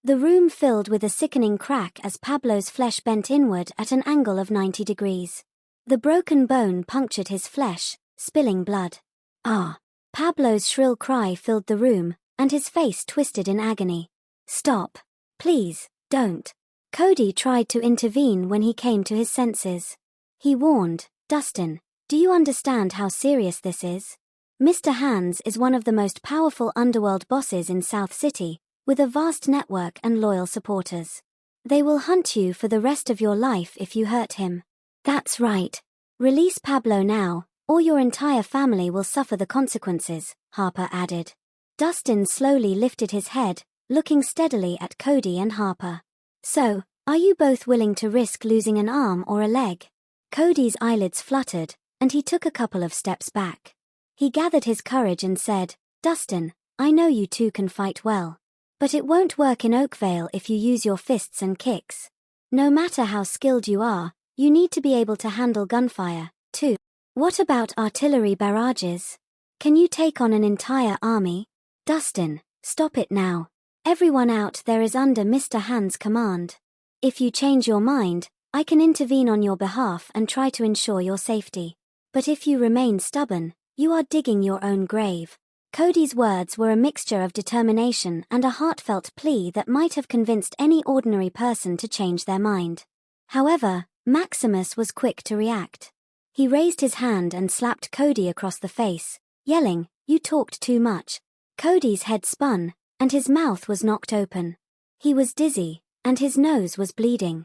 The room filled with a sickening crack as Pablo's flesh bent inward at an angle of 90 degrees. The broken bone punctured his flesh, spilling blood. Ah! Pablo's shrill cry filled the room, and his face twisted in agony. Stop. Please, don't. Cody tried to intervene when he came to his senses. He warned, Dustin, do you understand how serious this is? Mr. Hands is one of the most powerful underworld bosses in South City, with a vast network and loyal supporters. They will hunt you for the rest of your life if you hurt him. That's right. Release Pablo now, or your entire family will suffer the consequences, Harper added. Dustin slowly lifted his head, looking steadily at Cody and Harper. So, are you both willing to risk losing an arm or a leg? Cody's eyelids fluttered, and he took a couple of steps back. He gathered his courage and said, Dustin, I know you two can fight well. But it won't work in Oakvale if you use your fists and kicks. No matter how skilled you are, you need to be able to handle gunfire, too. What about artillery barrages? Can you take on an entire army? Dustin, stop it now. Everyone out there is under Mr. Hand's command. If you change your mind, I can intervene on your behalf and try to ensure your safety. But if you remain stubborn, you are digging your own grave. Cody's words were a mixture of determination and a heartfelt plea that might have convinced any ordinary person to change their mind. However, Maximus was quick to react. He raised his hand and slapped Cody across the face, yelling, You talked too much. Cody's head spun, and his mouth was knocked open. He was dizzy, and his nose was bleeding.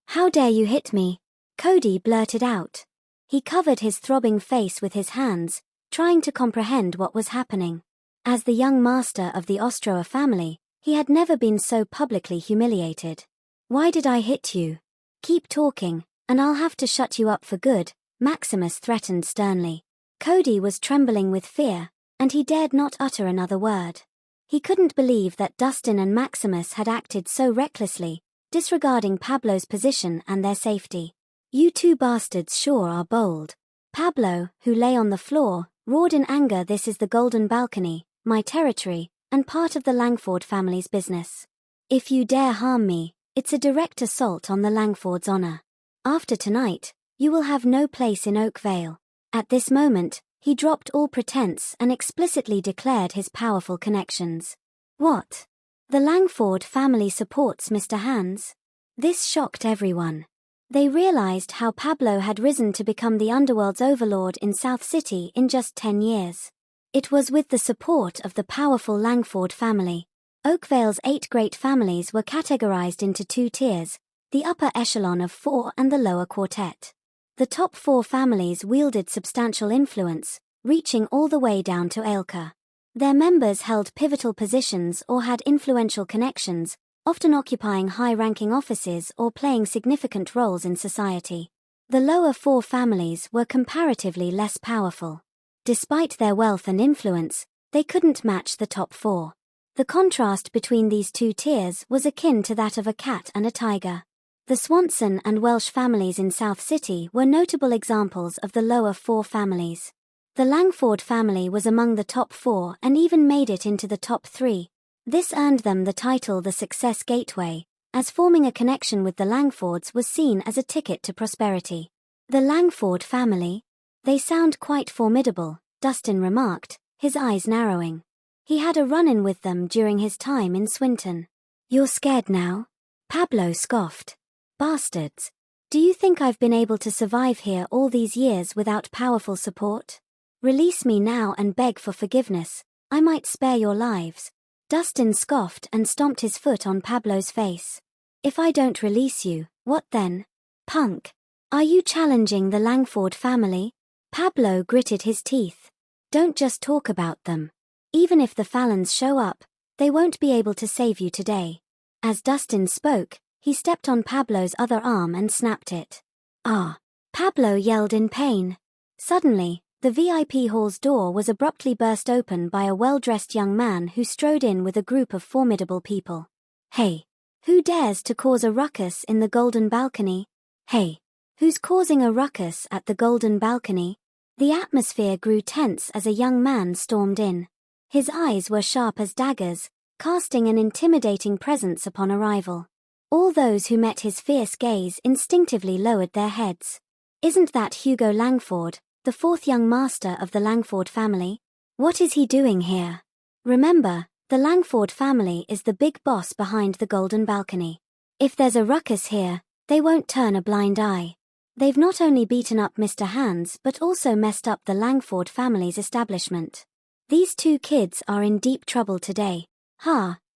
How dare you hit me? Cody blurted out. He covered his throbbing face with his hands, trying to comprehend what was happening. As the young master of the Ostroa family, he had never been so publicly humiliated. Why did I hit you? Keep talking, and I'll have to shut you up for good, Maximus threatened sternly. Cody was trembling with fear, and he dared not utter another word. He couldn't believe that Dustin and Maximus had acted so recklessly, disregarding Pablo's position and their safety. You two bastards sure are bold. Pablo, who lay on the floor, roared in anger. This is the Golden Balcony, my territory, and part of the Langford family's business. If you dare harm me, it's a direct assault on the Langfords' honor. After tonight, you will have no place in Oakvale. At this moment, he dropped all pretense and explicitly declared his powerful connections. What? The Langford family supports Mr. Hands? This shocked everyone. They realized how Pablo had risen to become the underworld's overlord in South City in just 10 years. It was with the support of the powerful Langford family. Oakvale's 8 great families were categorized into 2 tiers, the upper echelon of 4 and the lower quartet. The top 4 families wielded substantial influence, reaching all the way down to Ailka. Their members held pivotal positions or had influential connections, often occupying high-ranking offices or playing significant roles in society. The lower 4 families were comparatively less powerful. Despite their wealth and influence, they couldn't match the top 4. The contrast between these 2 tiers was akin to that of a cat and a tiger. The Swanson and Welsh families in South City were notable examples of the lower 4 families. The Langford family was among the top 4 and even made it into the top 3. This earned them the title the Success Gateway, as forming a connection with the Langfords was seen as a ticket to prosperity. The Langford family? They sound quite formidable, Dustin remarked, his eyes narrowing. He had a run-in with them during his time in Swinton. You're scared now? Pablo scoffed. Bastards. Do you think I've been able to survive here all these years without powerful support? Release me now and beg for forgiveness. I might spare your lives. Dustin scoffed and stomped his foot on Pablo's face. If I don't release you, what then? Punk. Are you challenging the Langford family? Pablo gritted his teeth. Don't just talk about them. Even if the Fallons show up, they won't be able to save you today. As Dustin spoke, he stepped on Pablo's other arm and snapped it. Ah! Pablo yelled in pain. Suddenly, the VIP hall's door was abruptly burst open by a well-dressed young man who strode in with a group of formidable people. Hey! Who dares to cause a ruckus in the Golden Balcony? Hey! Who's causing a ruckus at the Golden Balcony? The atmosphere grew tense as a young man stormed in. His eyes were sharp as daggers, casting an intimidating presence upon arrival. All those who met his fierce gaze instinctively lowered their heads. Isn't that Hugo Langford, the fourth young master of the Langford family? What is he doing here? Remember, the Langford family is the big boss behind the Golden Balcony. If there's a ruckus here, they won't turn a blind eye. They've not only beaten up Mr. Hands but also messed up the Langford family's establishment. These two kids are in deep trouble today.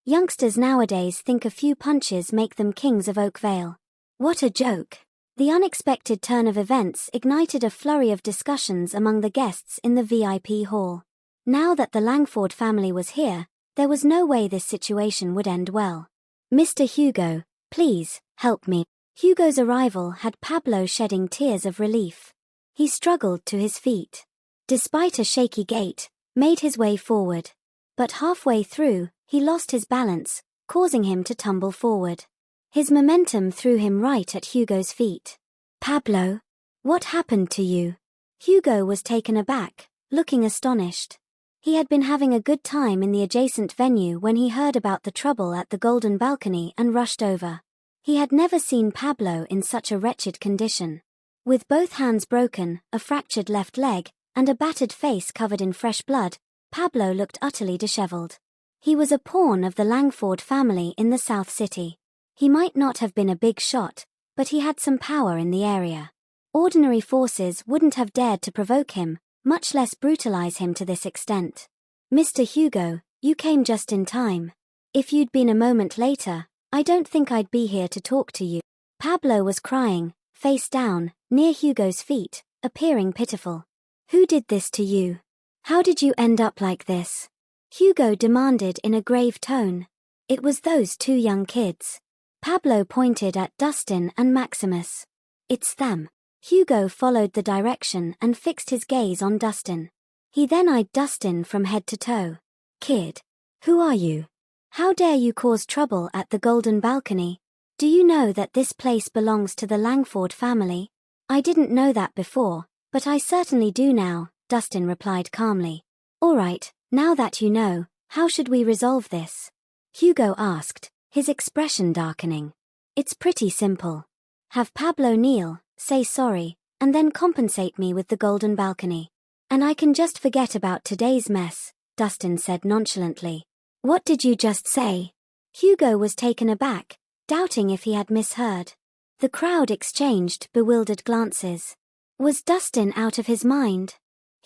Youngsters nowadays think a few punches make them kings of Oakvale. What a joke. The unexpected turn of events ignited a flurry of discussions among the guests in the VIP hall. Now that the Langford family was here, there was no way this situation would end well. Mr. Hugo, please, help me. Hugo's arrival had Pablo shedding tears of relief. He struggled to his feet. Despite a shaky gait, made his way forward. But halfway through, he lost his balance, causing him to tumble forward. His momentum threw him right at Hugo's feet. Pablo? What happened to you? Hugo was taken aback, looking astonished. He had been having a good time in the adjacent venue when he heard about the trouble at the Golden Balcony and rushed over. He had never seen Pablo in such a wretched condition. With both hands broken, a fractured left leg, and a battered face covered in fresh blood, Pablo looked utterly disheveled. He was a pawn of the Langford family in the South City. He might not have been a big shot, but he had some power in the area. Ordinary forces wouldn't have dared to provoke him, much less brutalize him to this extent. Mr. Hugo, you came just in time. If you'd been a moment later, I don't think I'd be here to talk to you. Pablo was crying, face down, near Hugo's feet, appearing pitiful. Who did this to you? How did you end up like this? Hugo demanded in a grave tone. It was those two young kids. Pablo pointed at Dustin and Maximus. It's them. Hugo followed the direction and fixed his gaze on Dustin. He then eyed Dustin from head to toe. Kid. Who are you? How dare you cause trouble at the Golden Balcony? Do you know that this place belongs to the Langford family? I didn't know that before, but I certainly do now, Dustin replied calmly. All right, now that you know, how should we resolve this? Hugo asked, his expression darkening. It's pretty simple. Have Pablo kneel, say sorry, and then compensate me with the Golden Balcony. And I can just forget about today's mess, Dustin said nonchalantly. What did you just say? Hugo was taken aback, doubting if he had misheard. The crowd exchanged bewildered glances. Was Dustin out of his mind?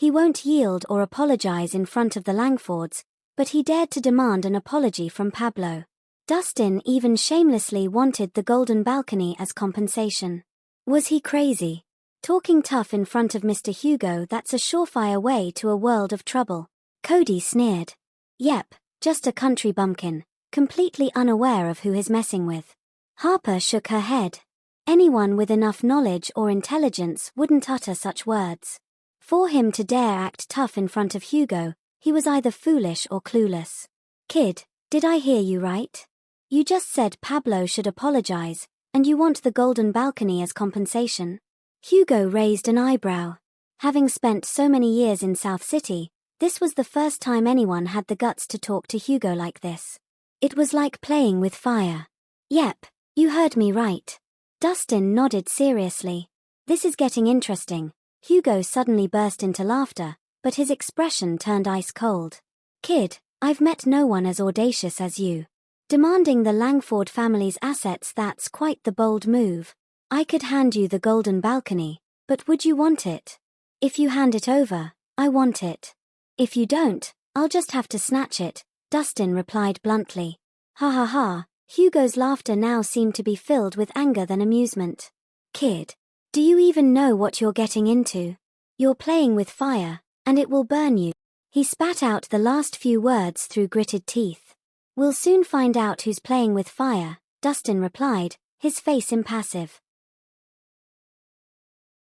He won't yield or apologize in front of the Langfords, but he dared to demand an apology from Pablo. Dustin even shamelessly wanted the Golden Balcony as compensation. Was he crazy? Talking tough in front of Mr. Hugo, that's a surefire way to a world of trouble. Cody sneered. Yep, just a country bumpkin, completely unaware of who he's messing with. Harper shook her head. Anyone with enough knowledge or intelligence wouldn't utter such words. For him to dare act tough in front of Hugo, he was either foolish or clueless. Kid, did I hear you right? You just said Pablo should apologize, and you want the Golden Balcony as compensation? Hugo raised an eyebrow. Having spent so many years in South City, this was the first time anyone had the guts to talk to Hugo like this. It was like playing with fire. Yep, you heard me right. Dustin nodded seriously. This is getting interesting. Hugo suddenly burst into laughter, but his expression turned ice cold. Kid, I've met no one as audacious as you. Demanding the Langford family's assets, that's quite the bold move. I could hand you the Golden Balcony, but would you want it? If you hand it over, I want it. If you don't, I'll just have to snatch it, Dustin replied bluntly. Ha ha ha, Hugo's laughter now seemed to be filled with anger than amusement. Kid, do you even know what you're getting into? You're playing with fire, and it will burn you. He spat out the last few words through gritted teeth. We'll soon find out who's playing with fire, Dustin replied, his face impassive.